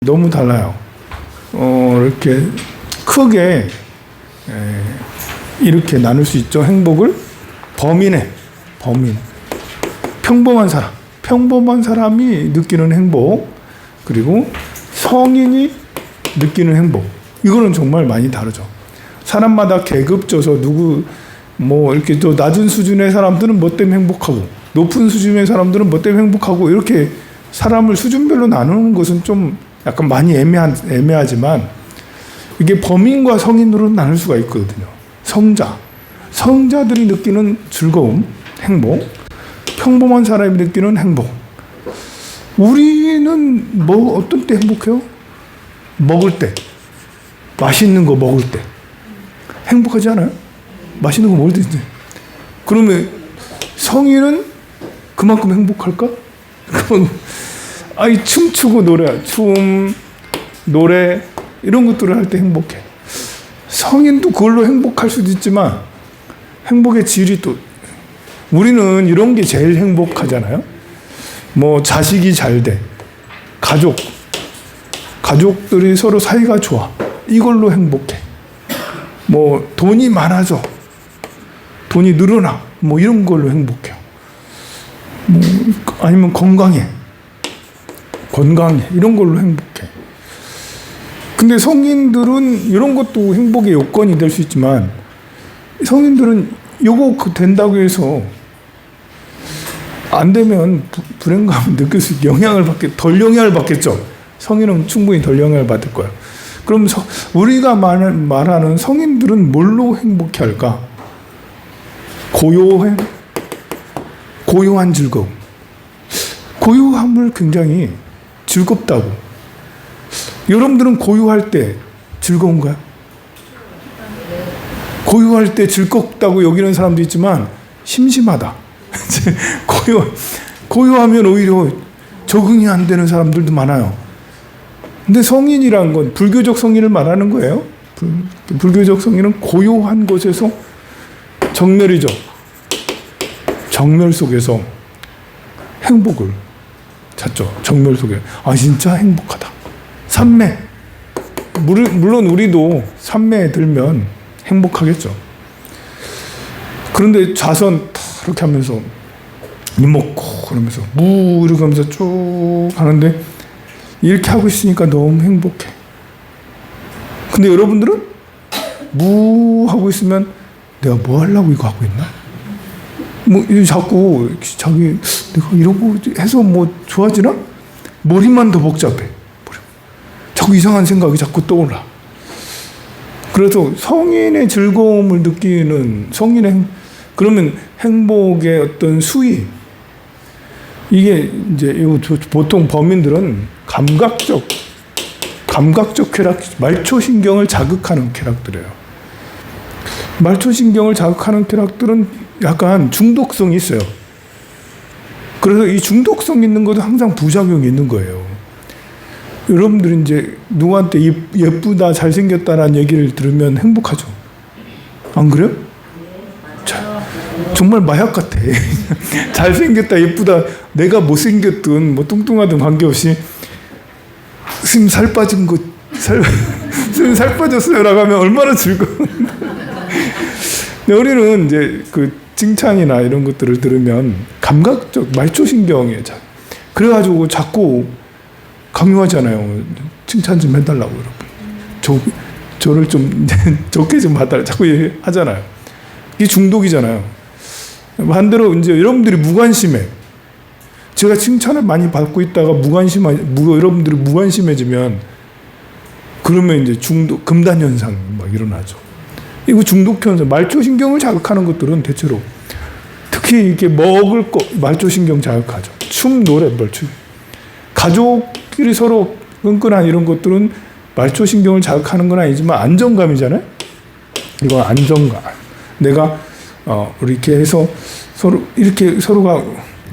너무 달라요. 이렇게 크게 이렇게 나눌 수 있죠. 행복을 범인. 평범한 사람이 느끼는 행복, 그리고 성인이 느끼는 행복. 이거는 정말 많이 다르죠. 사람마다 계급져서 이렇게 또 낮은 수준의 사람들은 뭐 때문에 행복하고, 높은 수준의 사람들은 뭐 때문에 행복하고, 이렇게 사람을 수준별로 나누는 것은 좀 약간 많이 애매하지만, 이게 범인과 성인으로 나눌 수가 있거든요. 성자들이 느끼는 즐거움, 행복, 평범한 사람이 느끼는 행복. 우리는 어떤 때 행복해요? 먹을 때, 맛있는 거 먹을 때 행복하지 않아요? 맛있는 거 먹을 때. 그러면 성인은 그만큼 행복할까? 춤추고 노래 이런 것들을 할 때 행복해. 성인도 그걸로 행복할 수도 있지만 행복의 질이 또, 우리는 이런 게 제일 행복하잖아요. 자식이 잘 돼, 가족들이 서로 사이가 좋아, 이걸로 행복해. 돈이 많아져, 돈이 늘어나, 이런 걸로 행복해요. 아니면 건강해, 이런 걸로 행복해. 근데 성인들은 이런 것도 행복의 요건이 될 수 있지만, 성인들은 요거 된다고 해서 안 되면 불행감을 느낄 수 있게 덜 영향을 받겠죠. 성인은 충분히 덜 영향을 받을 거예요. 그럼 우리가 말하는 성인들은 뭘로 행복해 할까? 고요한 즐거움. 고요함을 굉장히 즐겁다고. 여러분들은 고요할 때 즐거운가요? 고요할 때 즐겁다고 여기는 사람도 있지만 심심하다. 고요하면 오히려 적응이 안 되는 사람들도 많아요. 근데 성인이란 건 불교적 성인을 말하는 거예요. 불교적 성인은 고요한 곳에서 정멸이죠. 정멸 속에서 행복을 찾죠. 정멸 속에. 진짜 행복하다. 삼매. 물론 우리도 삼매에 들면 행복하겠죠. 그런데 좌선 이렇게 하면서 이먹고 그러면서 이렇게 하면서 쭉 하는데, 이렇게 하고 있으니까 너무 행복해. 근데 여러분들은 하고 있으면 내가 뭐 하려고 이거 하고 있나? 자꾸 내가 이러고 해서 좋아지나? 머리만 더 복잡해. 자꾸 이상한 생각이 자꾸 떠올라. 그래서 성인의 즐거움을 느끼는 그러면 행복의 어떤 수위, 이게 이제 보통 범인들은 감각적 쾌락, 말초신경을 자극하는 쾌락들이에요. 말초신경을 자극하는 쾌락들은 약간 중독성이 있어요. 그래서 이 중독성 있는 것도 항상 부작용이 있는 거예요. 여러분들이 이제 누구한테 예쁘다, 잘생겼다라는 얘기를 들으면 행복하죠. 안 그래요? 정말 마약 같아. 잘생겼다, 예쁘다, 내가 못생겼든 뚱뚱하든 관계없이 스님 살 빠진 거, 스님 살 빠졌어요 라고 하면 얼마나 즐거워. 우리는 이제 칭찬이나 이런 것들을 들으면 감각적 말초신경에 그래가지고 자꾸 강요하잖아요. 칭찬 좀 해달라고, 여러분. 저를 좀 좋게 좀 봐달라. 자꾸 하잖아요. 이게 중독이잖아요. 반대로 이제 여러분들이 무관심해. 제가 칭찬을 많이 받고 있다가 여러분들이 무관심해지면, 그러면 이제 금단 현상 일어나죠. 이거 중독 현상. 말초신경을 자극하는 것들은 대체로 특히 이렇게 먹을 거 말초신경 자극하죠. 춤, 노래, 가족끼리 서로 끈끈한 이런 것들은 말초신경을 자극하는 건 아니지만 안정감이잖아요. 이건 안정감. 내가 이렇게 해서 서로가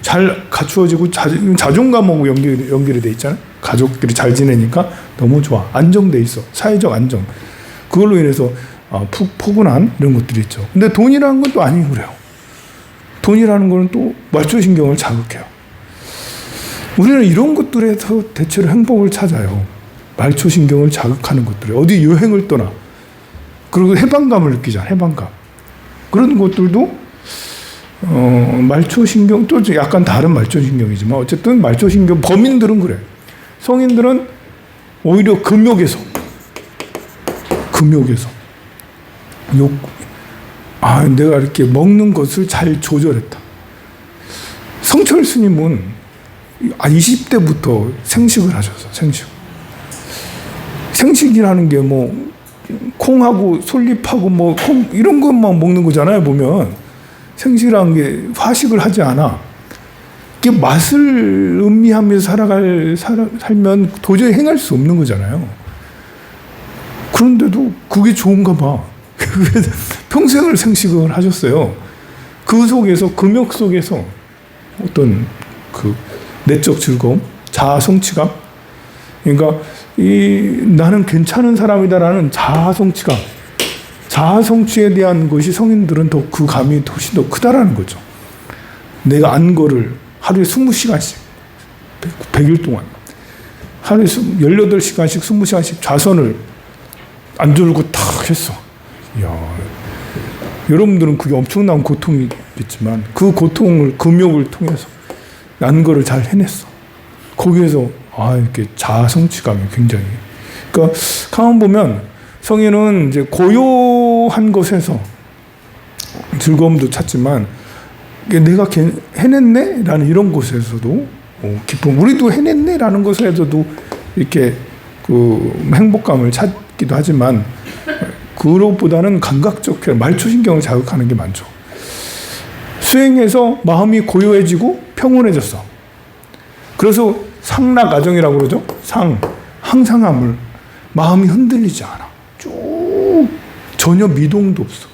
잘 갖추어지고 자존감하고 연결이 돼 있잖아요. 가족끼리 잘 지내니까 너무 좋아. 안정돼 있어. 사회적 안정. 그걸로 인해서 포근한 이런 것들이 있죠. 근데 돈이라는 건 또 아니고 그래요. 돈이라는 거는 또 말초신경을 자극해요. 우리는 이런 것들에서 대체로 행복을 찾아요. 말초신경을 자극하는 것들, 어디 여행을 떠나, 그리고 해방감을 느끼잖아, 해방감. 그런 것들도 말초신경, 또 약간 다른 말초신경이지만 어쨌든 말초신경, 범인들은 그래. 성인들은 오히려 금욕에서 내가 이렇게 먹는 것을 잘 조절했다. 성철 스님은 20대부터 생식을 하셨어. 생식이라는 게 뭐 콩하고 솔잎하고 뭐 콩 이런 것만 먹는 거잖아요. 보면 생식이라는 게 화식을 하지 않아. 이게 맛을 음미하면서 살면 도저히 행할 수 없는 거잖아요. 그런데도 그게 좋은가 봐. 평생을 생식을 하셨어요. 그 속에서, 금욕 속에서 어떤 그 내적 즐거움, 자아 성취감, 그러니까 나는 괜찮은 사람이다라는 자아 성취감, 자아 성취에 대한 것이 성인들은 더 그 감이 훨씬 더 크다라는 거죠. 내가 안 거를 하루에 20시간씩 100일 동안 하루에 18시간씩 20시간씩 좌선을 안 졸고 탁 했어. 이야, 여러분들은 그게 엄청난 고통이겠지만 그 고통을 금욕을 통해서 난 거를 잘 해냈어. 거기에서 이렇게 자아 성취감이 굉장히. 그러니까 가만 보면 성인은 이제 고요한 것에서 즐거움도 찾지만 내가 해냈네라는 이런 곳에서도 기쁨. 우리도 해냈네라는 것에서도 이렇게 그 행복감을 찾기도 하지만 그것보다는 감각적 말초신경을 자극하는 게 많죠. 수행해서 마음이 고요해지고 평온해졌어. 그래서 상락아정이라고 그러죠. 항상함을, 마음이 흔들리지 않아. 쭉 전혀 미동도 없어.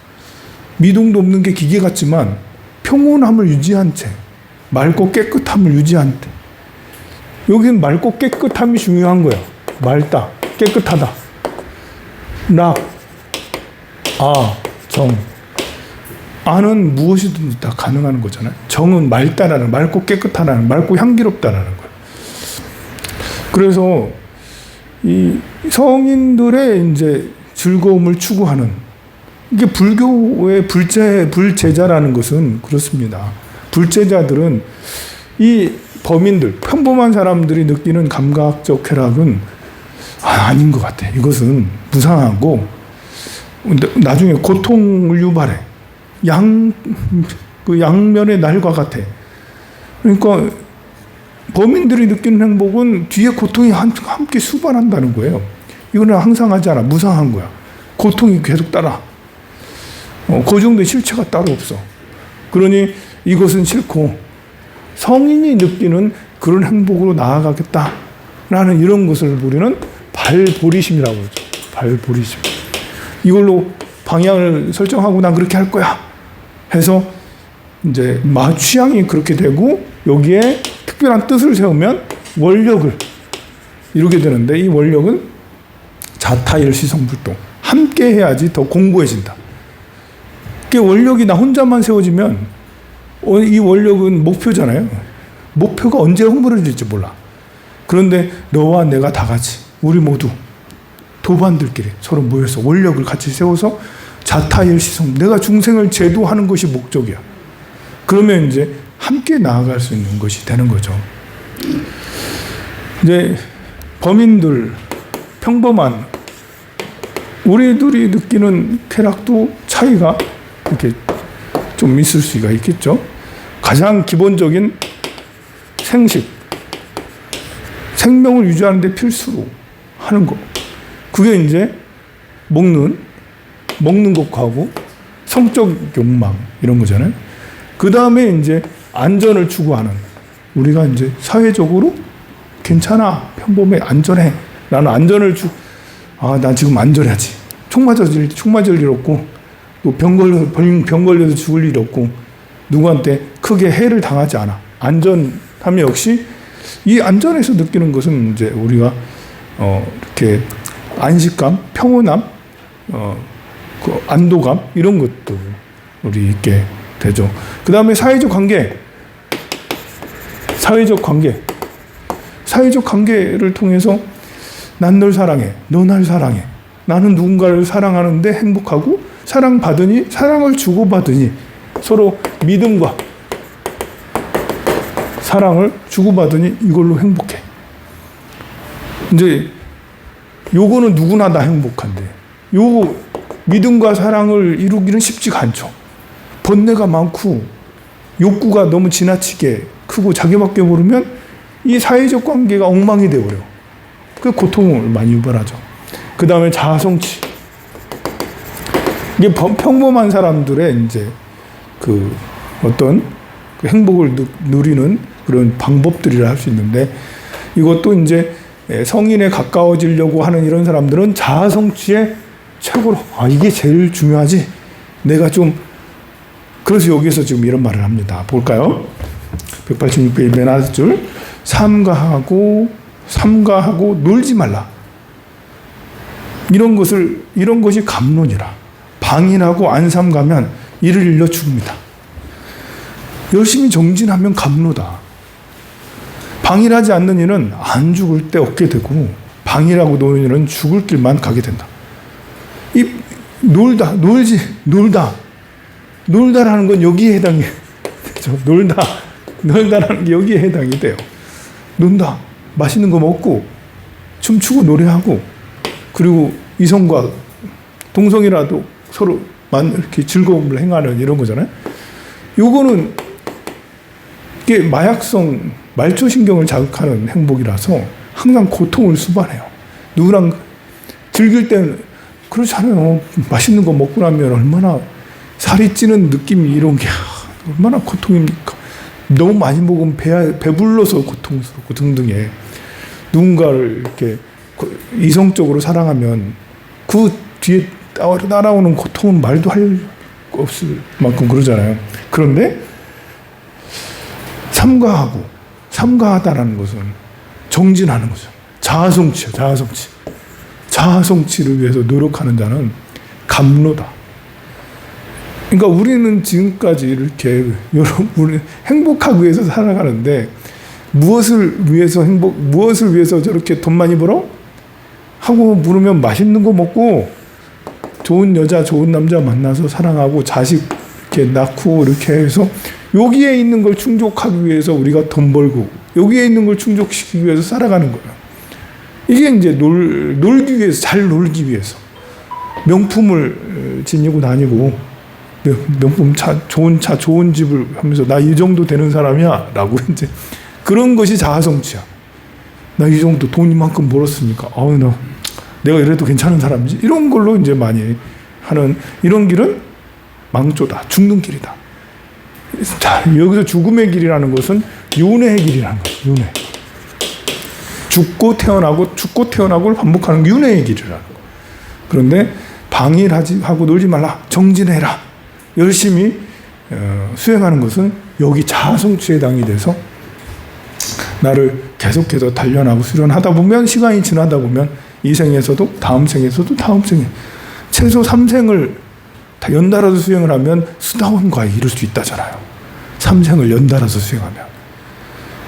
미동도 없는 게 기계 같지만 평온함을 유지한 채, 맑고 깨끗함을 유지한 채. 여기는 맑고 깨끗함이 중요한 거야. 맑다, 깨끗하다. 락, 정. 아는 무엇이든 다 가능한 거잖아요. 정은 맑고 깨끗하다는, 맑고 향기롭다라는 거예요. 그래서 이 성인들의 이제 즐거움을 추구하는, 이게 불교의 불제자라는 것은 그렇습니다. 불제자들은 이 범인들, 평범한 사람들이 느끼는 감각적 쾌락은 아닌 것 같아. 이것은 무상하고 나중에 고통을 유발해. 양면의 날과 같아. 그러니까 범인들이 느끼는 행복은 뒤에 고통이 함께 수반한다는 거예요. 이거는 항상 하지 않아. 무상한 거야. 고통이 계속 따라. 그 정도의 실체가 따로 없어. 그러니 이것은 싫고 성인이 느끼는 그런 행복으로 나아가겠다라는 이런 것을 우리는 발보리심이라고 하죠. 발보리심. 이걸로 방향을 설정하고 난 그렇게 할 거야 해서 이제 취향이 그렇게 되고 여기에 특별한 뜻을 세우면 원력을 이루게 되는데, 이 원력은 자타일시성불동, 함께 해야지 더 공고해진다. 그 원력이 나 혼자만 세워지면 이 원력은 목표잖아요. 목표가 언제 흐물어질지 몰라. 그런데 너와 내가 다 같이, 우리 모두 도반들끼리 서로 모여서 원력을 같이 세워서 자타일시성, 내가 중생을 제도하는 것이 목적이야. 그러면 이제 함께 나아갈 수 있는 것이 되는 거죠. 이제 범인들, 평범한 우리들이 느끼는 쾌락도 차이가 이렇게 좀 있을 수가 있겠죠. 가장 기본적인 생식, 생명을 유지하는 데 필수로 하는 거. 그게 이제 먹는 것하고 성적 욕망 이런 거잖아요. 그 다음에 이제 안전을 추구하는, 우리가 이제 사회적으로 괜찮아, 평범해, 안전해. 나는 안전을 난 지금 안전하지. 총 맞을 일 없고, 또 병 걸려서 죽을 일 없고, 누구한테 크게 해를 당하지 않아. 안전함이 역시 이 안전에서 느끼는 것은 이제 우리가 이렇게 안식감, 평온함, 그 안도감 이런 것도 우리 있게 되죠. 그 다음에 사회적 관계를 통해서 난 널 사랑해. 너 날 사랑해. 나는 누군가를 사랑하는데 행복하고 사랑받으니 사랑을 주고받으니 서로 믿음과 사랑을 주고받으니 이걸로 행복해. 이제 요거는 누구나 다 행복한데 요 믿음과 사랑을 이루기는 쉽지가 않죠. 번뇌가 많고 욕구가 너무 지나치게 크고 자기밖에 모르면 이 사회적 관계가 엉망이 되어버려. 그 고통을 많이 유발하죠. 그 다음에 자아성취. 이게 평범한 사람들의 이제 그 어떤 그 행복을 누리는 그런 방법들이라 할 수 있는데 이것도 이제 성인에 가까워지려고 하는 이런 사람들은 자아성취의 최고로 이게 제일 중요하지. 내가 좀 그래서 여기서 지금 이런 말을 합니다. 볼까요? 186페이지 맨 아랫줄 삼가하고 놀지 말라. 이런 것이 감론이라. 방일하고 안 삼가면 이를 일러 죽습니다. 열심히 정진하면 감로다. 방일하지 않는 이는 안 죽을 때 얻게 되고 방일하고 노는 이는 죽을 길만 가게 된다. 이 놀다라는 건 여기에 해당이 그렇죠? 놀다라는 게 여기에 해당이 돼요. 논다. 맛있는 거 먹고 춤추고 노래하고 그리고 이성과 동성이라도 서로 이렇게 즐거움을 행하는 이런 거잖아요. 요거는 이게 마약성 말초신경을 자극하는 행복이라서 항상 고통을 수반해요. 누구랑 즐길 때는 그렇잖아요. 맛있는 거 먹고 나면 얼마나 살이 찌는 느낌이 이런 게 얼마나 고통입니까? 너무 많이 먹으면 배불러서 고통스럽고 등등해. 누군가를 이렇게 이성적으로 사랑하면 그 뒤에 따라오는 고통은 말도 할 거 없을 만큼 그러잖아요. 그런데 삼가하다라는 것은 정진하는 거죠. 자아성취요. 자아성취를 위해서 노력하는 자는 감로다. 그러니까 우리는 지금까지 이렇게 우리 행복하기 위해서 살아가는데 무엇을 위해서 저렇게 돈 많이 벌어? 하고 물으면 맛있는 거 먹고 좋은 여자, 좋은 남자 만나서 사랑하고 자식 이렇게 낳고 이렇게 해서 여기에 있는 걸 충족하기 위해서 우리가 돈 벌고 여기에 있는 걸 충족시키기 위해서 살아가는 거예요. 이게 이제 놀기 위해서, 잘 놀기 위해서 명품을 지니고 다니고 명품 차, 좋은 집을 하면서 나 이 정도 되는 사람이야 라고 이제 그런 것이 자아성취야. 나 이 정도 돈 이만큼 벌었으니까 내가 이래도 괜찮은 사람이지. 이런 걸로 이제 많이 하는 이런 길은 망조다. 죽는 길이다. 자, 여기서 죽음의 길이라는 것은 윤회의 길이라는 거예요. 윤회. 죽고 태어나고를 반복하는 윤회의 길이라는 거예요. 그런데 방일하고 놀지 말라. 정진해라. 열심히 수행하는 것은 여기 자아성취에 해당이 돼서 나를 계속해서 단련하고 수련하다 보면 시간이 지나다 보면 이 생에서도 다음 생에서도 다음 생에 최소 3생을 다 연달아서 수행을 하면 수다원과에 이룰 수 있다잖아요. 3생을 연달아서 수행하면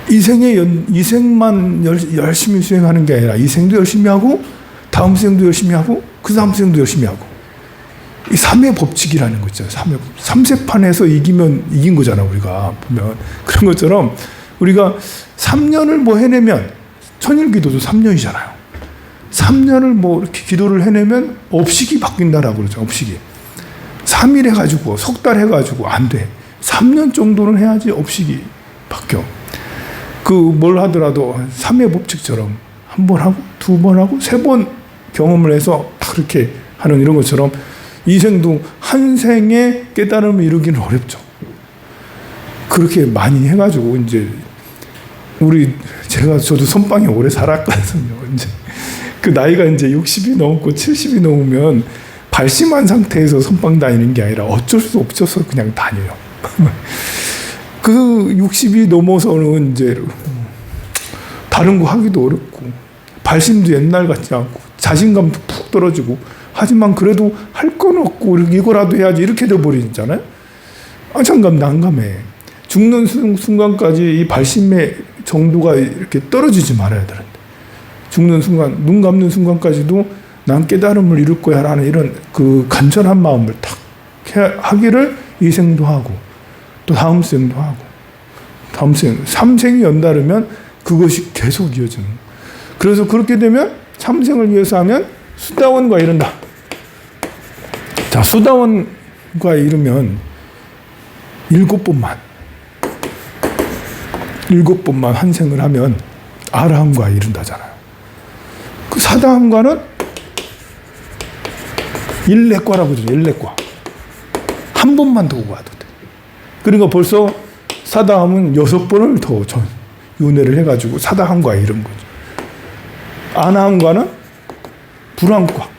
이 생만 열심히 수행하는 게 아니라 이 생도 열심히 하고 다음 생도 열심히 하고 그 다음 생도 열심히 하고 이 3의 법칙이라는 거 있잖아요. 3의 법칙. 3세판에서 이기면 이긴 거잖아. 우리가 보면 그런 것처럼 우리가 3년을 뭐 해내면 천일기도도 3년이잖아요. 3년을 뭐 이렇게 기도를 해내면 업식이 바뀐다라고 그러죠. 업식이 3일 해가지고 석 달 해가지고 안 돼. 3년 정도는 해야지 업식이 바뀌어. 그 뭘 하더라도 3의 법칙처럼 한 번 하고 두 번 하고 세 번 경험을 해서 그렇게 하는 이런 것처럼 이 생도 한 생에 깨달음을 이루기는 어렵죠. 그렇게 많이 해가지고 이제 저도 선방에 오래 살았거든요. 이제 그 나이가 이제 60이 넘고 70이 넘으면 발심한 상태에서 선방 다니는 게 아니라 어쩔 수 없어서 그냥 다녀요. 그 60이 넘어서는 이제 다른 거 하기도 어렵고 발심도 옛날 같지 않고 자신감도 푹 떨어지고 하지만 그래도 할 건 없고 이거라도 해야지 이렇게 돼버리잖아요. 안장감 난감해. 죽는 순간까지 이 발심의 정도가 이렇게 떨어지지 말아야 되는데 죽는 순간, 눈 감는 순간까지도 난 깨달음을 이룰 거야 라는 이런 그 간절한 마음을 탁 하기를 이 생도 하고 또 다음 생도 하고 다음 생, 3생이 연달으면 그것이 계속 이어지는. 그래서 그렇게 되면 3생을 위해서 하면 수다원과 이른다. 자, 수다원과 이르면 7번만 한 생을 하면 아라함과 이른다잖아요. 그 사다함과는 일례과라고 그러죠. 일례과. 한 번만 더 와도 돼. 그러니까 벌써 사다함은 6번을 더 윤회를 해가지고 사다함과 이른 거죠. 아나함과는 불함과.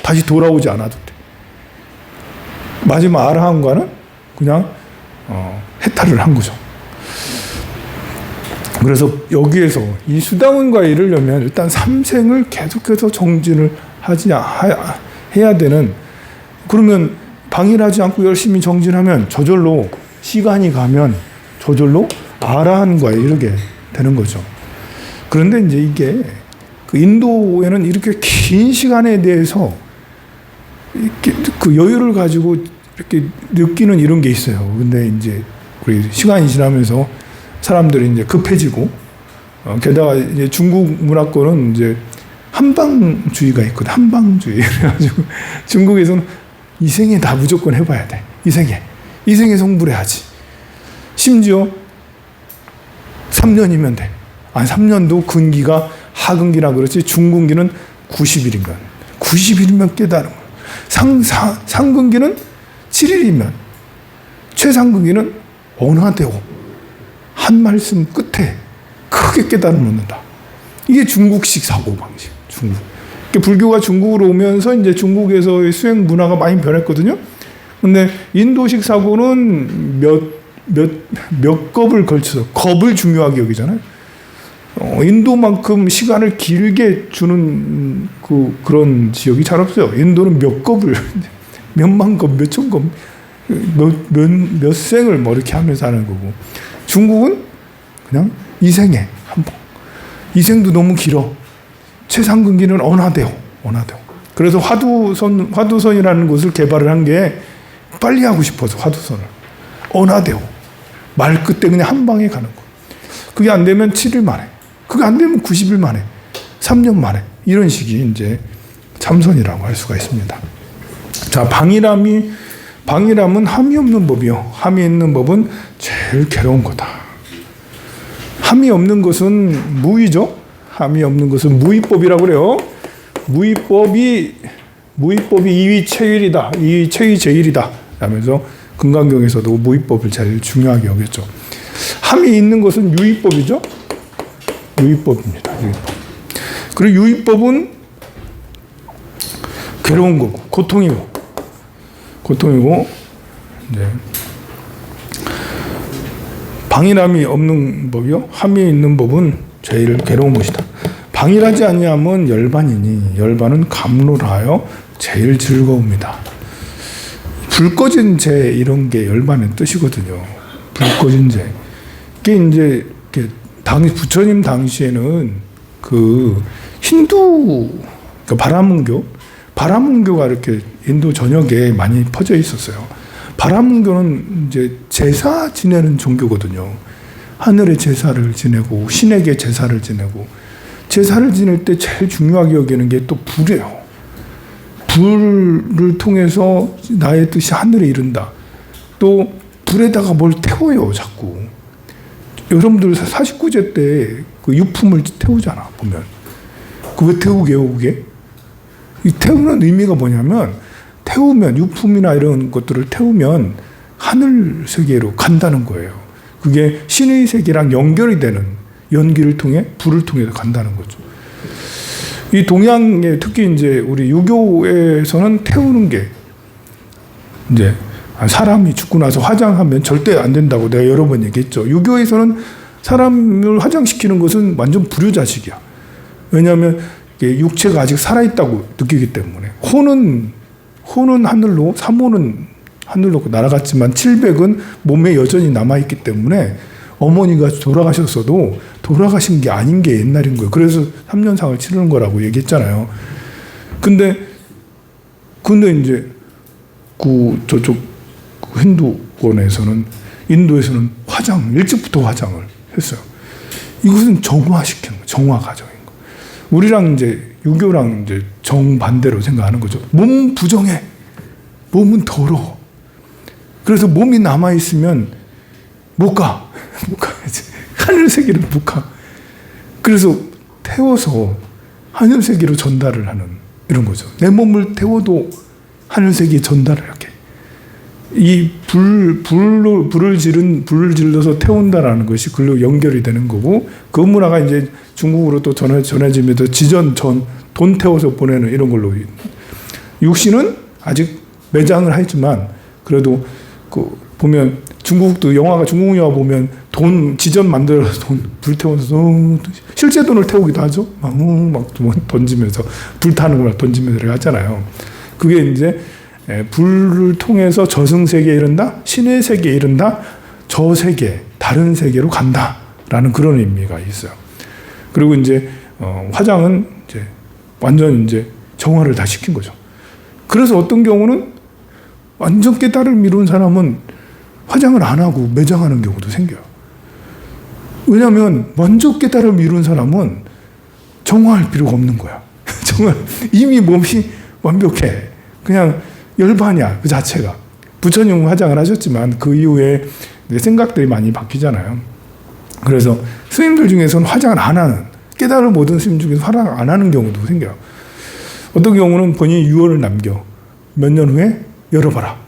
다시 돌아오지 않아도 돼. 마지막 아라함과는 그냥 해탈을 한 거죠. 그래서 여기에서 이 수다원과 이르려면 일단 3생을 계속해서 정진을 해야 되는. 그러면 방일하지 않고 열심히 정진하면 저절로 시간이 가면 저절로 아라한과에 이르게 되는 거죠. 그런데 이제 이게 그 인도에는 이렇게 긴 시간에 대해서 이렇게 그 여유를 가지고 이렇게 느끼는 이런 게 있어요. 근데 이제 우리 시간이 지나면서 사람들이 이제 급해지고, 게다가 이제 중국 문화권은 이제 한방주의가 있거든. 한방주의. 그래가지고 중국에서는 이 생에 다 무조건 해봐야 돼. 이 생에 성불해야지. 심지어 3년이면 돼. 3년도 근기가 하근기라 그렇지 중근기는 90일이면 90일이면 깨달음. 상근기는 7일이면 최상근기는 언화되고 한 말씀 끝에 크게 깨달음을 얻는다. 이게 중국식 사고방식. 중국. 불교가 중국으로 오면서 이제 중국에서의 수행 문화가 많이 변했거든요. 근데 인도식 사고는 몇 겁을 걸쳐서 겁을 중요하게 여기잖아요. 인도만큼 시간을 길게 주는 그런 지역이 잘 없어요. 인도는 몇 겁을 몇만 겁, 몇천 겁, 몇 생을 뭐 이렇게 하면서 하는 거고, 중국은 그냥 이생에 한 번. 이생도 너무 길어. 최상근기는 언화대오. 그래서 화두선이라는 것을 개발을 한 게 빨리 하고 싶어서 화두선을. 언화대오. 말 끝에 그냥 한 방에 가는 거. 그게 안 되면 7일 만에. 그게 안 되면 90일 만에. 3년 만에. 이런 식이 이제 참선이라고 할 수가 있습니다. 자, 방일함은 함이 없는 법이요. 함이 있는 법은 제일 괴로운 거다. 함이 없는 것은 무의죠. 함이 없는 것은 무의법이라고 그래요. 무의법이 2위 체일이다. 2위 체위 제일이다. 하면서 금강경에서도 무의법을 제일 중요하게 여겼죠. 함이 있는 것은 유의법이죠. 유의법입니다. 유의법. 그리고 유의법은 괴로운 거고 고통이고 이제 방일함이 없는 법이요. 함이 있는 법은 제일 괴로운 것이다. 방일하지 아니하면 열반이니 열반은 감로하여 제일 즐거웁니다. 불 꺼진 재 이런 게 열반의 뜻이거든요. 불 꺼진 재. 이게 이제 부처님 당시에는 그 힌두 그러니까 바라문교가 이렇게 인도 전역에 많이 퍼져 있었어요. 바라문교는 이제 제사 지내는 종교거든요. 하늘의 제사를 지내고 신에게 제사를 지내고, 제사를 지낼 때 제일 중요하게 여기는 게 또 불이에요. 불을 통해서 나의 뜻이 하늘에 이른다. 또 불에다가 뭘 태워요, 자꾸. 여러분들 49제 때 그 유품을 태우잖아, 보면. 그거 태우게요, 그게? 이 태우는 의미가 뭐냐면, 태우면, 유품이나 이런 것들을 태우면 하늘 세계로 간다는 거예요. 그게 신의 세계랑 연결이 되는, 연기를 통해, 불을 통해서 간다는 거죠. 이 동양에 특히 이제 우리 유교에서는 태우는 게 이제 사람이 죽고 나서 화장하면 절대 안 된다고 내가 여러 번 얘기했죠. 유교에서는 사람을 화장시키는 것은 완전 불효자식이야. 왜냐하면 육체가 아직 살아있다고 느끼기 때문에. 호는 하늘로, 3호는 하늘로 날아갔지만 700은 몸에 여전히 남아있기 때문에 어머니가 돌아가셨어도 돌아가신 게 아닌 게 옛날인 거예요. 그래서 3년상을 치르는 거라고 얘기했잖아요. 근데 이제 저쪽 힌두권에서는, 인도에서는 일찍부터 화장을 했어요. 이것은 정화시키는 거예요. 정화 과정인 거. 우리랑 이제 유교랑 이제 정반대로 생각하는 거죠. 몸 부정해. 몸은 더러워. 그래서 몸이 남아있으면 못 가. 하늘 세계를 못 가. 그래서 태워서 하늘 세계로 전달을 하는 이런 거죠. 내 몸을 태워도 하늘 세계에 전달을 하게. 이 불을 질러서 태운다라는 것이 글로 연결이 되는 거고, 그 문화가 이제 중국으로 또 전해지면서 돈 태워서 보내는 이런 걸로. 육신은 아직 매장을 하지만, 그래도 보면 중국 영화 보면 지전 만들어서 불 태워서 실제 돈을 태우기도 하죠. 막 던지면서, 불타는 걸 던지면서 하잖아요. 그게 이제 불을 통해서 저승세계에 이른다, 신의 세계에 이른다, 저 세계, 다른 세계로 간다라는 그런 의미가 있어요. 그리고 이제 화장은 이제 완전 이제 정화를 다 시킨 거죠. 그래서 어떤 경우는 완전 깨달음을 이룬 사람은 화장을 안 하고 매장하는 경우도 생겨요. 왜냐하면 완전 깨달음을 이룬 사람은 정화할 필요가 없는 거야. 이미 몸이 완벽해. 그냥 열반이야, 그 자체가. 부처님은 화장을 하셨지만 그 이후에 생각들이 많이 바뀌잖아요. 그래서 스님들 중에서는 화장을 안 하는, 깨달음을 못 얻은 스님 중에서 화장 안 하는 경우도 생겨요. 어떤 경우는 본인이 유언을 남겨 몇 년 후에 열어봐라.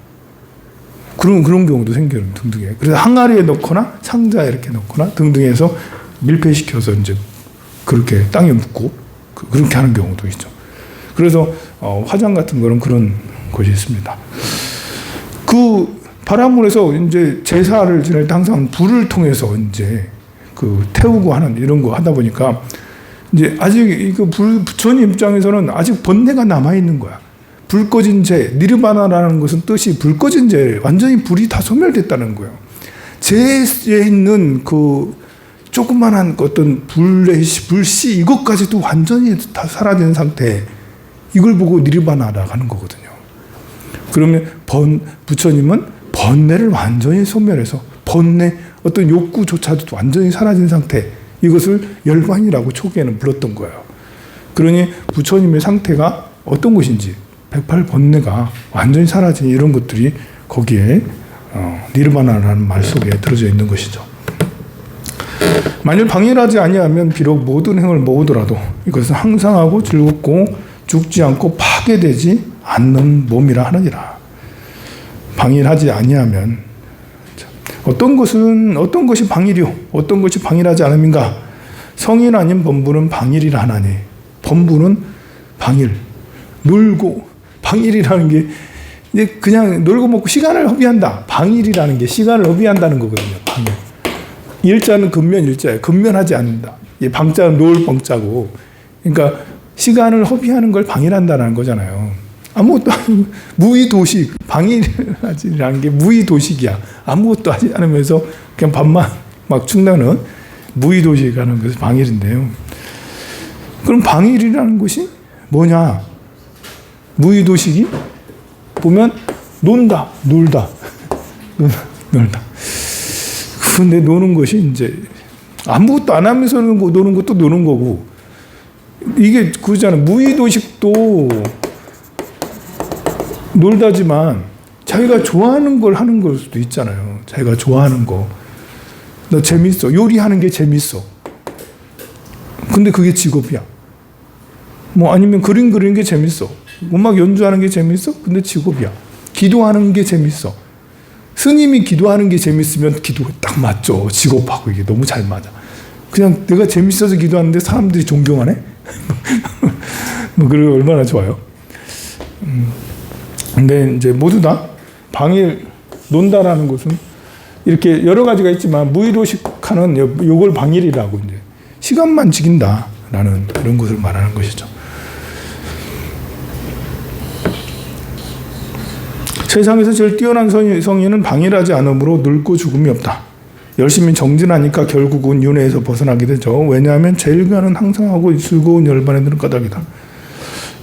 그런 경우도 생겨요, 등등에. 그래서 항아리에 넣거나 상자에 이렇게 넣거나 등등해서 밀폐시켜서 이제 그렇게 땅에 묻고 그렇게 하는 경우도 있죠. 그래서 화장 같은 거는 그런 것이 있습니다. 그 바라문에서 이제 제사를 지낼 때 항상 불을 통해서 이제 태우고 하는 이런 거 하다 보니까 이제 아직 부처님 입장에서는 아직 번뇌가 남아 있는 거야. 불 꺼진 제, 니르바나라는 것은 뜻이 불 꺼진 제, 완전히 불이 다 소멸됐다는 거예요. 제에 있는 조그만한 어떤 불씨 이것까지도 완전히 다 사라진 상태. 이걸 보고 니르바나라 하는 거거든요. 그러면 부처님은 번뇌를 완전히 소멸해서 번뇌, 어떤 욕구조차도 완전히 사라진 상태, 이것을 열반이라고 초기에는 불렀던 거예요. 그러니 부처님의 상태가 어떤 것인지, 108번뇌가 완전히 사라진 이런 것들이 거기에 니르바나라는 말 속에 들어져 있는 것이죠. 만일 방일하지 아니하면 비록 모든 행을 모으더라도 이것은 항상하고 즐겁고 죽지 않고 파괴되지 않는 몸이라 하느니라. 방일하지 아니하면 어떤 것이 방일이요, 어떤 것이 방일하지 않음인가? 성인 아닌 범부는 방일이라 하나니. 범부는 방일, 놀고, 방일이라는 게 이제 그냥 놀고 먹고 시간을 허비한다. 방일이라는 게 시간을 허비한다는 거거든요. 방일. 일자는 근면 일자예요. 근면하지 않는다. 방자는 놓을 방자고. 그러니까 시간을 허비하는 걸 방일한다는 거잖아요. 아무것도 아니고 무의도식, 방일이라는 게 무의도식이야. 아무것도 하지 않으면서 그냥 밥만 막 축나는 무의도식이라는 것이 방일인데요. 그럼 방일이라는 것이 뭐냐? 무의도식이 보면 논다, 놀다, 놀다. 근데 노는 것이 이제 아무것도 안 하면서 노는 것도 노는 거고, 이게 그잖아. 무의도식도 놀다지만 자기가 좋아하는 걸 하는 걸 수도 있잖아요. 자기가 좋아하는 거. 나 재밌어. 요리하는 게 재밌어. 근데 그게 직업이야. 아니면 그림 그리는 게 재밌어. 음악 연주하는 게 재밌어. 근데 직업이야. 기도하는 게 재밌어. 스님이 기도하는 게 재밌으면 기도가 딱 맞죠. 직업하고 이게 너무 잘 맞아. 그냥 내가 재밌어서 기도하는데 사람들이 존경하네? 그래 얼마나 좋아요. 근데 이제 모두 다 방일, 논다라는 것은 이렇게 여러 가지가 있지만 무의도식하는 요걸 방일이라고 이제 시간만 지킨다라는 그런 것을 말하는 것이죠. 세상에서 제일 뛰어난 성인은 방일하지 않으므로 늙고 죽음이 없다. 열심히 정진하니까 결국은 윤회에서 벗어나게 되죠. 왜냐하면 제일가는 항상하고 즐거운 열반에 드는 까닭이다.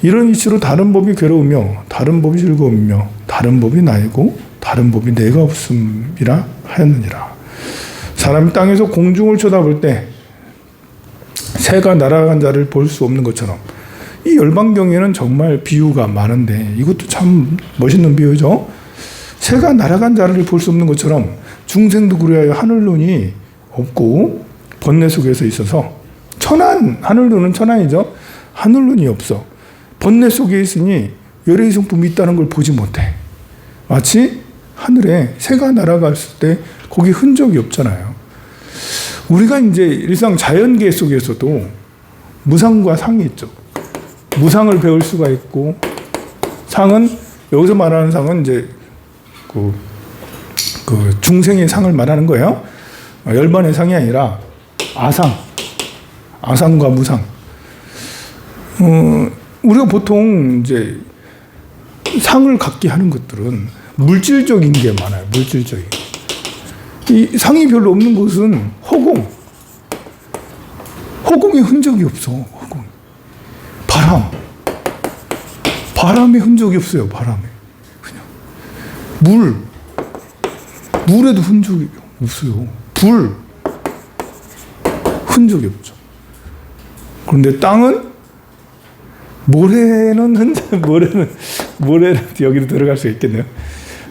이런 이치로 다른 법이 괴로우며 다른 법이 즐거우며 다른 법이 나이고 다른 법이 내가 없음이라 하였느니라. 사람이 땅에서 공중을 쳐다볼 때 새가 날아간 자를 볼 수 없는 것처럼 이 열반경에는 정말 비유가 많은데 이것도 참 멋있는 비유죠. 새가 날아간 자를 볼 수 없는 것처럼 중생도 그리하여 하늘론이 없고 번뇌 속에서 있어서 천한, 하늘론은 천한이죠. 하늘론이 없어. 번뇌 속에 있으니 열애의 성품이 있다는 걸 보지 못해. 마치 하늘에 새가 날아갔을 때 거기 흔적이 없잖아요. 우리가 이제 일상 자연계 속에서도 무상과 상이 있죠. 무상을 배울 수가 있고, 상은, 여기서 말하는 상은 이제 그 중생의 상을 말하는 거예요. 열반의 상이 아니라 아상, 아상과 무상. 우리가 보통 이제 상을 갖게 하는 것들은 물질적인 게 많아요. 물질적인. 이 상이 별로 없는 곳은 허공. 허공에 흔적이 없어. 허공. 바람. 바람에 흔적이 없어요. 바람에. 그냥. 물. 물에도 흔적이 없어요. 불. 흔적이 없죠. 그런데 땅은 모래는 여기로 들어갈 수 있겠네요.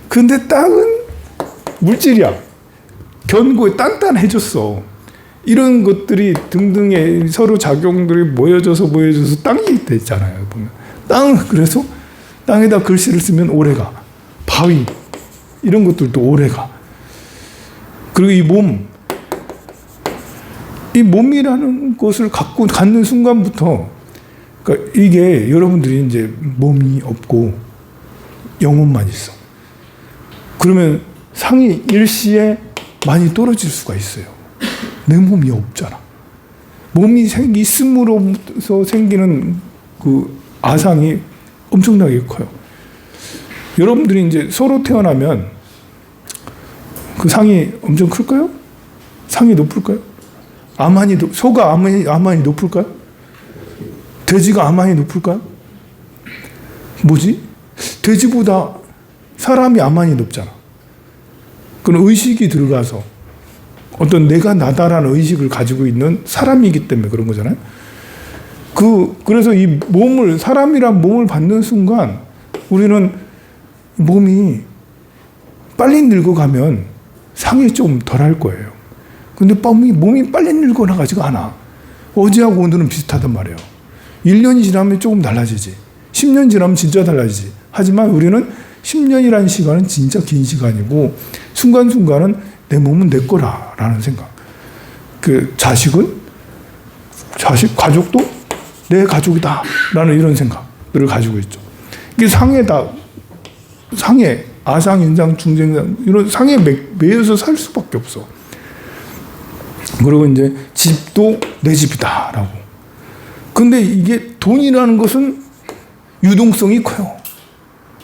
근데 땅은 물질이야. 견고해, 단단해졌어. 이런 것들이 등등의 서로 작용들이 모여져서 땅이 됐잖아요. 보면 땅, 그래서 땅에다 글씨를 쓰면 오래가. 바위 이런 것들도 오래가. 그리고 이 몸이라는 것을 갖는 순간부터, 그러니까 이게 여러분들이 이제 몸이 없고 영혼만 있어. 그러면 상이 일시에 많이 떨어질 수가 있어요. 내 몸이 없잖아. 몸이 있음으로써 생기는 그 아상이 엄청나게 커요. 여러분들이 이제 소로 태어나면 그 상이 엄청 클까요? 상이 높을까요? 소가 아만이 높을까요? 돼지가 아만이 높을까요? 뭐지? 돼지보다 사람이 아만이 높잖아. 그런 의식이 들어가서 어떤 내가 나다라는 의식을 가지고 있는 사람이기 때문에 그런 거잖아요. 그래서 이 몸을, 사람이란 몸을 받는 순간 우리는 몸이 빨리 늙어가면 상이 좀 덜 할 거예요. 근데 몸이 빨리 늙어나가지가 않아. 어제하고 오늘은 비슷하단 말이에요. 1년이 지나면 조금 달라지지. 10년 지나면 진짜 달라지지. 하지만 우리는 10년이라는 시간은 진짜 긴 시간이고, 순간순간은 내 몸은 내 거라라는 생각. 가족도 내 가족이다라는 이런 생각들을 가지고 있죠. 이게 상해, 아상, 인상, 중생상, 이런 상에 매여서 살 수밖에 없어. 그리고 이제 집도 내 집이다라고. 근데 이게 돈이라는 것은 유동성이 커요.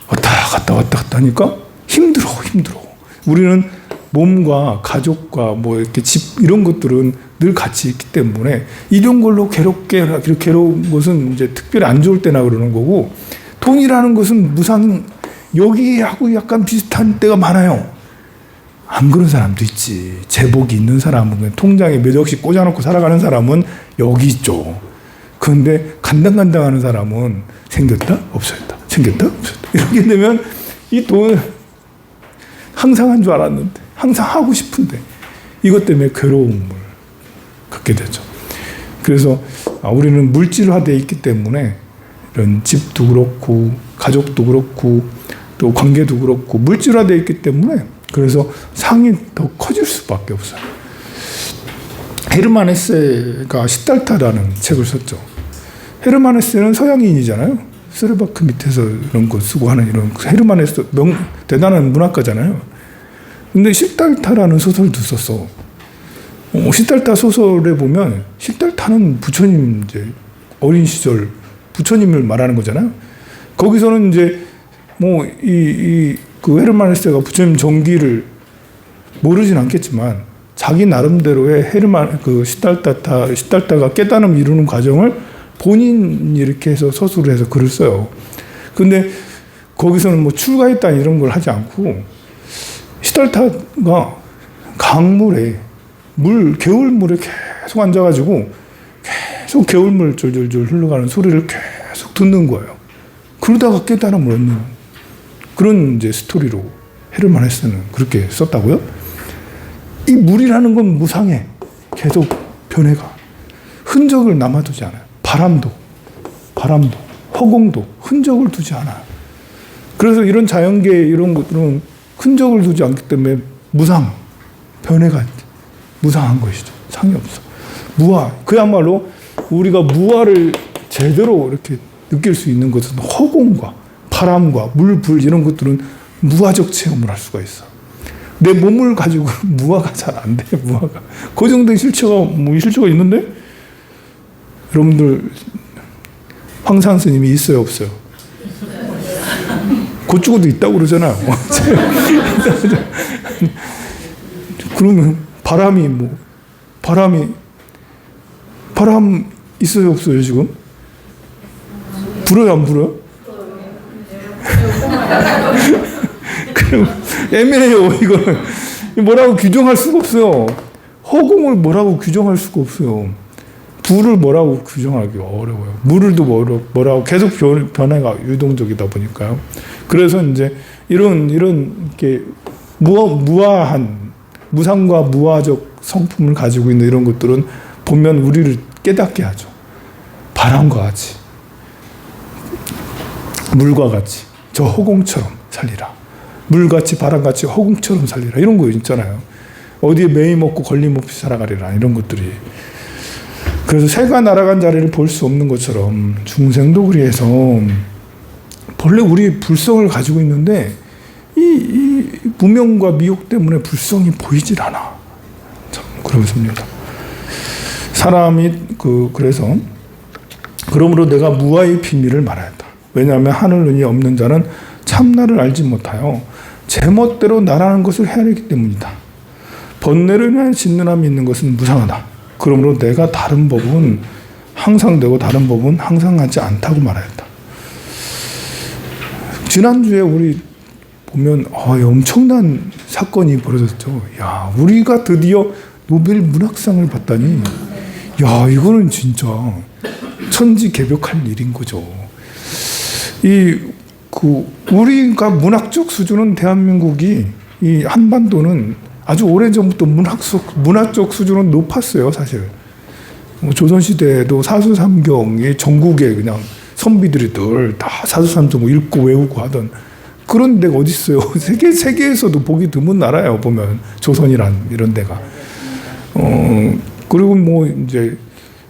왔다 갔다 하니까 힘들어. 우리는 몸과 가족과 뭐 이렇게 집 이런 것들은 늘 같이 있기 때문에 이런 걸로 괴로운 것은 이제 특별히 안 좋을 때나 그러는 거고, 돈이라는 것은 여기하고 약간 비슷한 때가 많아요. 안 그런 사람도 있지. 제복이 있는 사람은 통장에 몇 억씩 꽂아놓고 살아가는 사람은 여기 있죠. 그런데 간당간당하는 사람은 생겼다 없어졌다 이렇게 되면 이 돈 항상 한 줄 알았는데, 항상 하고 싶은데 이것 때문에 괴로움을 갖게 되죠. 그래서 우리는 물질화되어 있기 때문에 이런 집도 그렇고 가족도 그렇고 또 관계도 그렇고 물질화되어 있기 때문에 그래서 상이 더 커질 수밖에 없어요. 헤르만 헤세가 시달타라는 책을 썼죠. 헤르만 헤세는 서양인이잖아요. 스르바크 밑에서 이런 거 쓰고 하는 이런 헤르만 헤세 대단한 문학가잖아요. 근데 시달타라는 소설도 썼어. 시달타 소설에 보면 시달타는 부처님 이제 어린 시절 부처님을 말하는 거잖아요. 거기서는 이제 그 헤르만 헤세가 부처님 정기를 모르진 않겠지만 자기 나름대로의 헤르만 시달타가 깨달음을 이루는 과정을 본인이 이렇게 해서 서술을 해서 글을 써요. 근데 거기서는 뭐 출가했다 이런 걸 하지 않고 시달타가 강물에 개울물에 계속 앉아가지고 계속 개울물 졸졸졸 흘러가는 소리를 계속 듣는 거예요. 그러다가 깨달음을 얻는 그런 이제 스토리로 헤르만 헤세는 그렇게 썼다고요? 이 물이라는 건 무상해. 계속 변해가. 흔적을 남아두지 않아요. 바람도, 허공도 흔적을 두지 않아요. 그래서 이런 자연계 이런 것들은 흔적을 두지 않기 때문에 변해가 무상한 것이죠. 상이 없어. 무아. 그야말로 우리가 무아를 제대로 이렇게 느낄 수 있는 것은 허공과 바람과 물, 불 이런 것들은 무아적 체험을 할 수가 있어. 내 몸을 가지고 무아가 잘 안 돼. 무아가. 그 정도의 실체가 있는데 여러분들 황산 스님이 있어요, 없어요? 그쪽에도 있다고 그러잖아요. 그러면 바람 있어요, 없어요, 지금? 불어요, 안 불어요? 그럼 애매해요, 이거는. 뭐라고 규정할 수가 없어요. 허공을 뭐라고 규정할 수가 없어요. 불을 뭐라고 규정하기 어려워요. 물을도 뭐라고 계속 변화가 유동적이다 보니까요. 그래서 이제 이런 이렇게 무아한 무상과 무아적 성품을 가지고 있는 이런 것들은 보면 우리를 깨닫게 하죠. 바람과 같이, 물과 같이, 저 허공처럼 살리라. 물같이 바람같이 허공처럼 살리라. 이런 거 있잖아요. 어디에 매임 없고 걸림 없이 살아가리라. 이런 것들이. 그래서 새가 날아간 자리를 볼 수 없는 것처럼 중생도 그리해서 본래 우리 불성을 가지고 있는데 이 무명과 미혹 때문에 불성이 보이질 않아. 참 그렇습니다. 사람이 그래서 그러므로 내가 무아의 비밀을 말하였다. 왜냐하면 하늘 눈이 없는 자는 참나를 알지 못하여 제멋대로 나라는 것을 헤아리기 때문이다. 번뇌로 인한 진노함이 있는 것은 무상하다. 그러므로 내가 다른 법은 항상 되고 다른 법은 항상 하지 않다고 말하였다. 지난주에 우리 보면 엄청난 사건이 벌어졌죠. 야, 우리가 드디어 노벨 문학상을 받다니, 야, 이거는 진짜 천지개벽할 일인 거죠. 우리가 문학적 수준은 대한민국이 이 한반도는 아주 오래전부터 문학적 수준은 높았어요, 사실. 조선시대에도 사수삼경이 전국에 그냥 선비들이 늘 다 사수삼경 읽고 외우고 하던 그런 데가 어디 있어요? 세계에서도 보기 드문 나라예요, 보면. 조선이란 이런 데가. 그리고 뭐 이제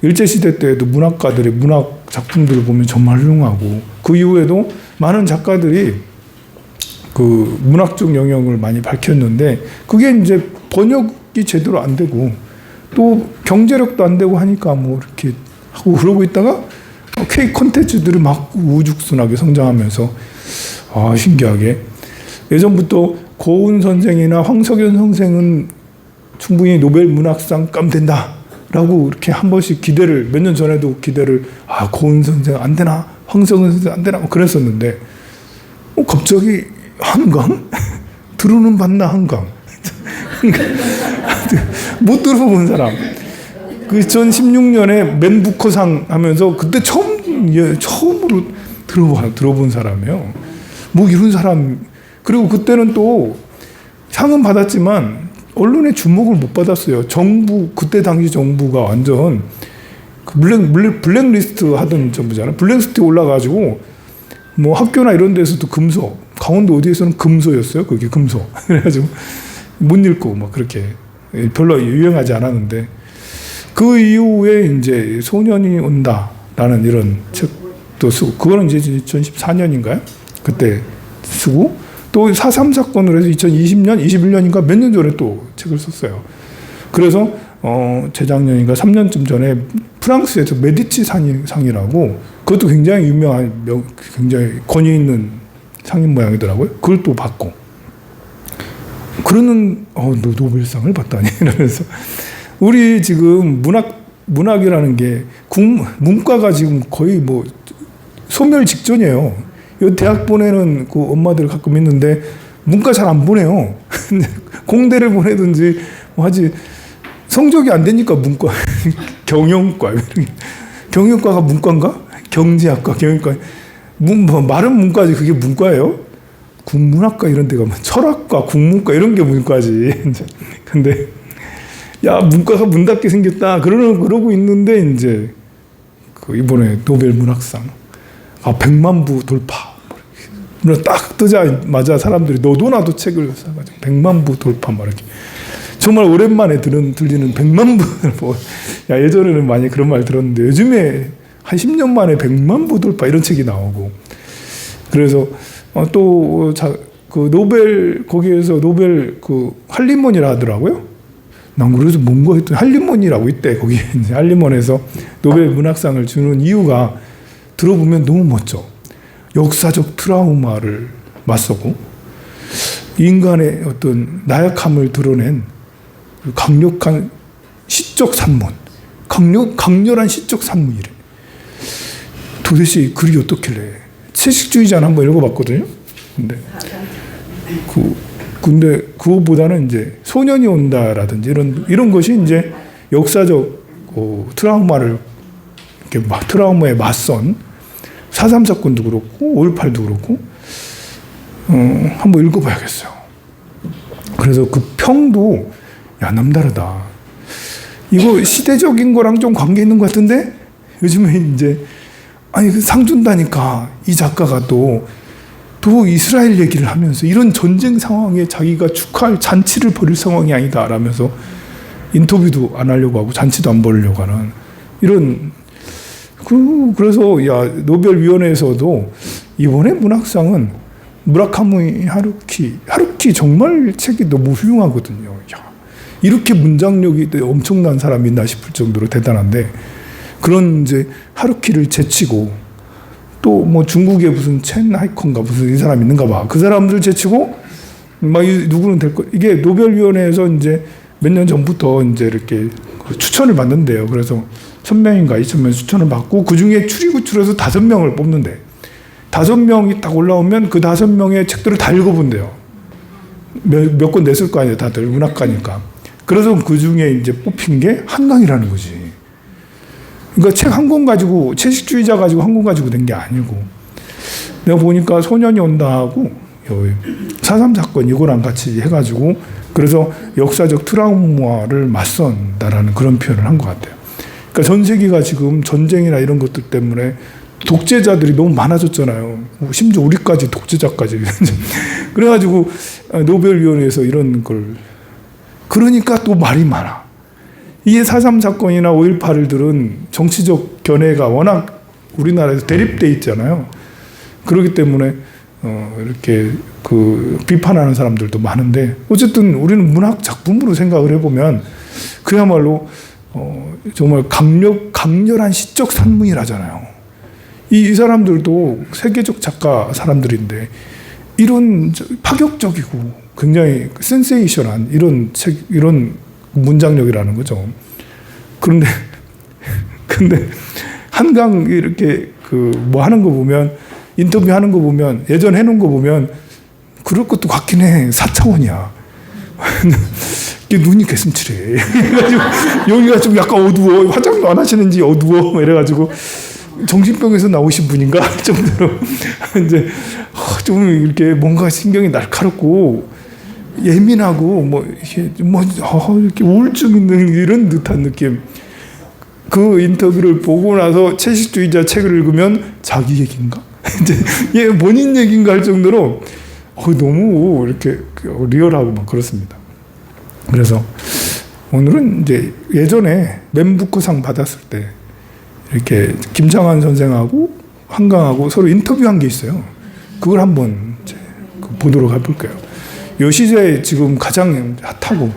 일제시대 때에도 문학가들의 문학 작품들을 보면 정말 훌륭하고 그 이후에도 많은 작가들이 그 문학적 영역을 많이 밝혔는데 그게 이제 번역이 제대로 안 되고 또 경제력도 안 되고 하니까 뭐 이렇게 하고 그러고 있다가 K 콘텐츠들이 막 우죽순하게 성장하면서 신기하게 예전부터 고은 선생이나 황석연 선생은 충분히 노벨 문학상 깜된다라고 이렇게 한 번씩 몇 년 전에도 기대를 고은 선생 안 되나 황석연 선생 안 되나 그랬었는데 갑자기 한강? 들어는 봤나 한강? 못 들어본 사람. 그 2016년에 맨부커상 하면서 그때 처음으로 들어본 사람이에요. 뭐 이런 사람. 그리고 그때는 또 상은 받았지만 언론의 주목을 못 받았어요. 그때 당시 정부가 완전 블랙리스트 하던 정부잖아요. 블랙리스트에 올라가지고 뭐 학교나 이런 데서도 금서, 강원도 어디에서는 금서였어요. 그게 금서. 그래가지고 못 읽고 막 그렇게 별로 유행하지 않았는데 그 이후에 이제 소년이 온다라는 이런 책도 쓰고 그거는 이제 2014년인가요? 그때 쓰고 또 4.3 사건으로 해서 2020년, 21년인가 몇 년 전에 또 책을 썼어요. 그래서 재작년인가 3년쯤 전에 프랑스에서 메디치 상이라고 그것도 굉장히 유명한 굉장히 권위 있는 상인 모양이더라고요. 그걸 또 받고 그러는 너 노벨상을 받다니 이러면서 우리 지금 문학이라는 게 문과가 지금 거의 뭐 소멸 직전이에요. 이 대학 보내는 그 엄마들 가끔 있는데 문과 잘 안 보내요. 공대를 보내든지 뭐 하지 성적이 안 되니까 문과 경영과 경영과가 문과인가? 경제학과 경영과 뭐 말은 문과지 그게 문과예요? 국문학과 이런 데 가면 철학과 국문과 이런 게 문과지. 근데 야 문과가 문 닫게 생겼다 그러고 있는데 이제 그 이번에 노벨 문학상 100만 부 돌파 딱 뜨자마자 사람들이 너도 나도 책을 사가지고 100만 부 돌파 말이지. 정말 오랜만에 들리는 100만 부. 야 예전에는 많이 그런 말 들었는데 요즘에 한 10년 만에 100만 부 돌파 이런 책이 나오고. 그래서 또 그 노벨 거기에서 노벨 그 한림원이라 하더라고요. 난 그래서 뭔가 했더니 한림원이라고 있대. 거기 이제 한림원에서 노벨 문학상을 주는 이유가 들어보면 너무 멋져. 역사적 트라우마를 맞서고 인간의 어떤 나약함을 드러낸 강력한 시적 산문, 강렬한 시적 산문이래. 도대체 글이 어떻길래? 채식주의자는 한번 읽어봤거든요. 근데 그거보다는 이제 소년이 온다라든지 이런 것이 이제 역사적 트라우마를 이렇게 트라우마에 맞선 4.3 사건도 그렇고 5.18도 그렇고 한번 읽어봐야겠어요. 그래서 그 평도 야 남다르다. 이거 시대적인 거랑 좀 관계 있는 것 같은데 요즘에 이제 아니 상 준다니까 이 작가가 또 이스라엘 얘기를 하면서 이런 전쟁 상황에 자기가 축하할 잔치를 벌일 상황이 아니다 라면서 인터뷰도 안 하려고 하고 잔치도 안 벌이려고 하는 이런 그래서 야 노벨위원회에서도 이번에 문학상은 무라카미 하루키 정말 책이 너무 훌륭하거든요. 야, 이렇게 문장력이 엄청난 사람이 있나 싶을 정도로 대단한데 그런 이제 하루키를 제치고 또 뭐 중국에 무슨 첸 하이컨가 무슨 이 사람 있는가 봐. 그 사람들 제치고 막 누구는 될 거. 이게 노벨위원회에서 이제 몇 년 전부터 이제 이렇게 추천을 받는데요. 그래서 1000명인가 2000명 추천을 받고 그 중에 추리구출해서 5명을 뽑는데 5명이 딱 올라오면 그 5명의 책들을 다 읽어본대요. 몇 권 냈을 거 아니에요. 다들 문학가니까. 그래서 그 중에 이제 뽑힌 게 한강이라는 거지. 그러니까 책 한 권 가지고 채식주의자 가지고 한 권 가지고 된 게 아니고 내가 보니까 소년이 온다 하고 4.3 사건 이거랑 같이 해가지고 그래서 역사적 트라우마를 맞선다라는 그런 표현을 한 것 같아요. 그러니까 전 세계가 지금 전쟁이나 이런 것들 때문에 독재자들이 너무 많아졌잖아요. 심지어 우리까지 독재자까지. 그래가지고 노벨위원회에서 이런 걸 그러니까 또 말이 많아. 이게 4.3 사건이나 5.18을 들은 정치적 견해가 워낙 우리나라에서 대립돼 있잖아요. 그렇기 때문에 이렇게 그 비판하는 사람들도 많은데 어쨌든 우리는 문학 작품으로 생각을 해보면 그야말로 정말 강렬한 시적 산문이라잖아요. 이 사람들도 세계적 작가 사람들인데 이런 파격적이고 굉장히 센세이션한 이런 책 이런 문장력이라는 거죠. 근데 한강 이렇게 그 뭐 하는 거 보면 인터뷰 하는 거 보면 예전 해놓은 거 보면 그럴 것도 같긴 해. 4차원이야. 눈이 개슴츠레. 그래가지고 여기가 좀 약간 어두워. 화장도 안 하시는지 어두워. 이래가지고 정신병에서 나오신 분인가 할 정도로 이제 좀 이렇게 뭔가 신경이 날카롭고 예민하고 이렇게 우울증 있는 이런 듯한 느낌. 그 인터뷰를 보고 나서 채식주의자 책을 읽으면 자기 얘기인가? 이제 얘 본인 얘기인가 할 정도로 너무 이렇게 리얼하고 막 그렇습니다. 그래서 오늘은 이제 예전에 맨부커상 받았을 때 이렇게 김창완 선생하고 한강하고 서로 인터뷰한 게 있어요. 그걸 한번 이제 보도록 해볼게요. 요 시대에 지금 가장 핫하고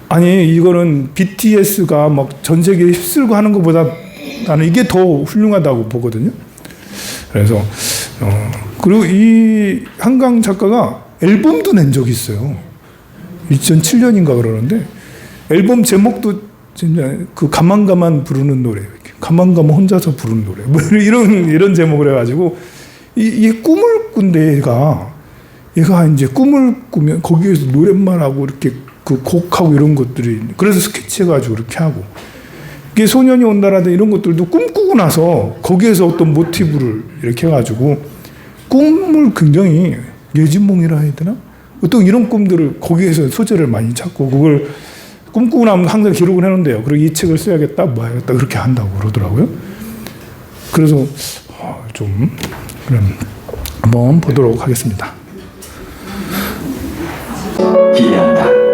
아니 이거는 BTS가 막 전 세계에 휩쓸고 하는 것보다 나는 이게 더 훌륭하다고 보거든요. 그래서 그리고 이 한강 작가가 앨범도 낸 적이 있어요. 2007년인가 그러는데 앨범 제목도 진짜 그 가만가만 부르는 노래, 가만가만 혼자서 부르는 노래, 뭐 이런 제목을 해가지고 이 꿈을 꾼데 얘가 이제 꿈을 꾸면 거기에서 노랫말 하고 이렇게 그 곡하고 이런 것들이 그래서 스케치해가지고 이렇게 하고 이게 소년이 온다라든 이런 것들도 꿈꾸고 나서 거기에서 어떤 모티브를 이렇게 해가지고 꿈을 굉장히 예진몽이라 해야 되나? 어떤 이런 꿈들을 거기에서 소재를 많이 찾고 그걸 꿈꾸고 나면 항상 기록을 해놓는데요. 그리고 이 책을 써야겠다, 뭐 해야겠다 그렇게 한다고 그러더라고요. 그래서 좀 그럼 한번 보도록 하겠습니다. 기대한다.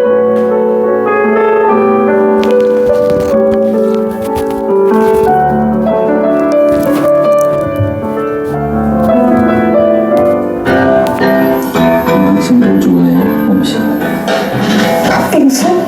승골조의 음식. 팥빙수?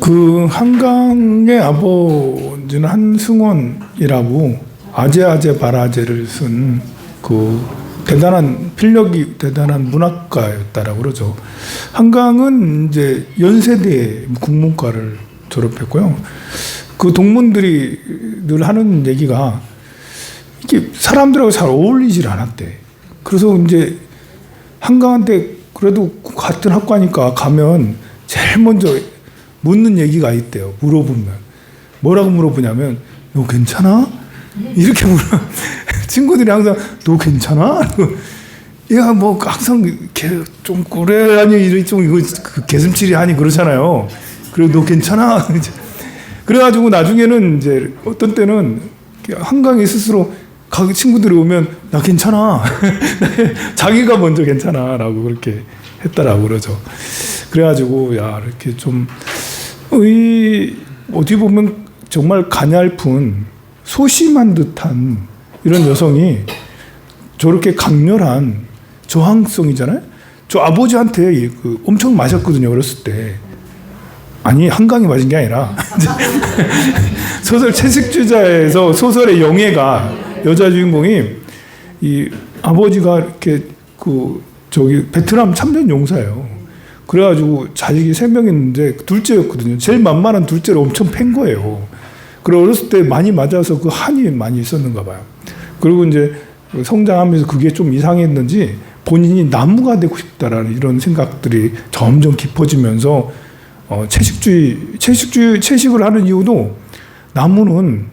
그 한강의 아버지는 한승원이라고 아제아제 바라제를 쓴 그 대단한 필력이 대단한 문학가였다라고 그러죠. 한강은 이제 연세대 국문과를 졸업했고요. 그 동문들이 늘 하는 얘기가 이게 사람들하고 잘 어울리질 않았대. 그래서 이제 한강한테 그래도 같은 학과니까 가면 제일 먼저 묻는 얘기가 있대요. 물어보면 뭐라고 물어보냐면 너 괜찮아? 이렇게 물어. 친구들이 항상 너 괜찮아? 얘가 뭐 항상 좀 그래라니 좀 이거 그 개슴치리 하니 그렇잖아요. 그래 너 괜찮아? 그래가지고 나중에는 이제 어떤 때는 한강이 스스로 친구들이 오면 나 괜찮아. 자기가 먼저 괜찮아라고 그렇게 했다라고 그러죠. 그래가지고 야 이렇게 좀 어디 보면 정말 가냘픈 소심한 듯한 이런 여성이 저렇게 강렬한 저항성이잖아요. 저 아버지한테 엄청 마셨거든요 어렸을 때. 아니 한강이 맞은 게 아니라 소설 채식주자에서 소설의 영예가 여자 주인공이 이 아버지가 이렇게 베트남 참전 용사예요. 그래가지고 자식이 3명 있는데 둘째였거든요. 제일 만만한 둘째를 엄청 팬 거예요. 그리고 어렸을 때 많이 맞아서 그 한이 많이 있었는가 봐요. 그리고 이제 성장하면서 그게 좀 이상했는지 본인이 나무가 되고 싶다라는 이런 생각들이 점점 깊어지면서 채식을 하는 이유도 나무는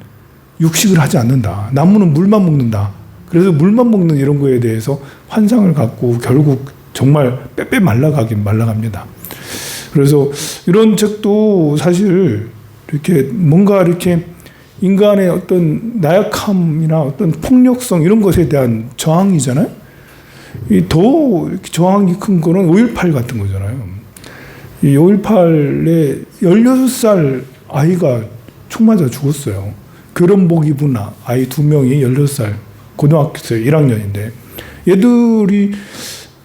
육식을 하지 않는다. 나무는 물만 먹는다. 그래서 물만 먹는 이런 거에 대해서 환상을 갖고 결국 정말 빼빼 말라갑니다. 그래서 이런 책도 사실 이렇게 뭔가 이렇게 인간의 어떤 나약함이나 어떤 폭력성 이런 것에 대한 저항이잖아요. 더 저항이 큰 거는 5.18 같은 거잖아요. 이 5.18에 16살 아이가 총 맞아 죽었어요. 교련복 입은 아이 2명이 16살 고등학생 1학년인데 얘들이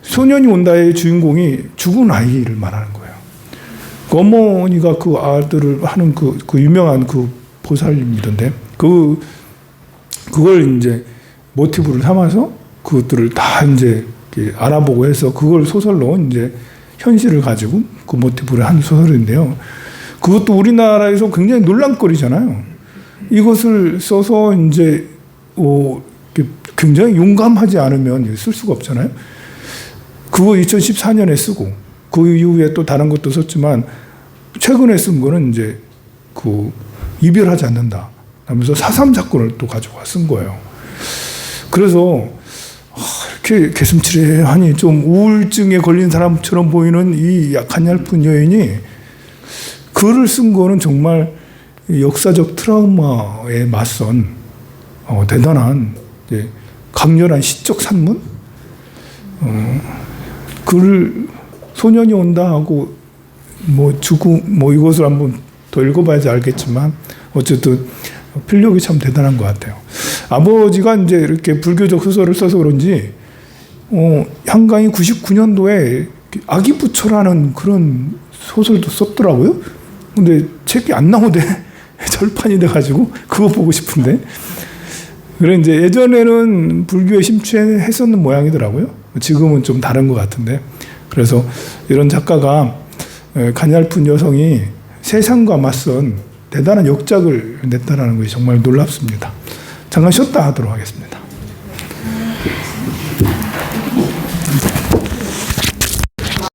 소년이 온다의 주인공이 죽은 아이를 말하는 거예요. 그 어머니가 그 아들을 하는 그 유명한 그 보살님이던데 그걸 이제 모티브를 삼아서 그것들을 다 이제 알아보고 해서 그걸 소설로 이제 현실을 가지고 그 모티브를 한 소설인데요. 그것도 우리나라에서 굉장히 논란거리잖아요. 이것을 써서 이제 굉장히 용감하지 않으면 쓸 수가 없잖아요. 그거 2014년에 쓰고 그 이후에 또 다른 것도 썼지만 최근에 쓴 거는 이제 이별하지 않는다 하면서 4.3 사건을 또 가져와 쓴 거예요. 그래서 이렇게 개슴츠레하니 좀 우울증에 걸린 사람처럼 보이는 이 가냘픈 여인이 글을 쓴 거는 정말 역사적 트라우마에 맞선 대단한 강렬한 시적 산문? 글을 소년이 온다 하고 이것을 한번 더 읽어봐야지 알겠지만 어쨌든 필력이 참 대단한 것 같아요. 아버지가 이제 이렇게 불교적 소설을 써서 그런지 한강이 99년도에 아기부처라는 그런 소설도 썼더라고요. 근데 책이 안 나오대. 절판이 돼가지고 그거 보고 싶은데 그래 이제 예전에는 불교에 심취했었는 모양이더라고요. 지금은 좀 다른 것 같은데. 그래서 이런 작가가 가냘픈 여성이 세상과 맞선 대단한 역작을 냈다는 것이 정말 놀랍습니다. 잠깐 쉬었다 하도록 하겠습니다.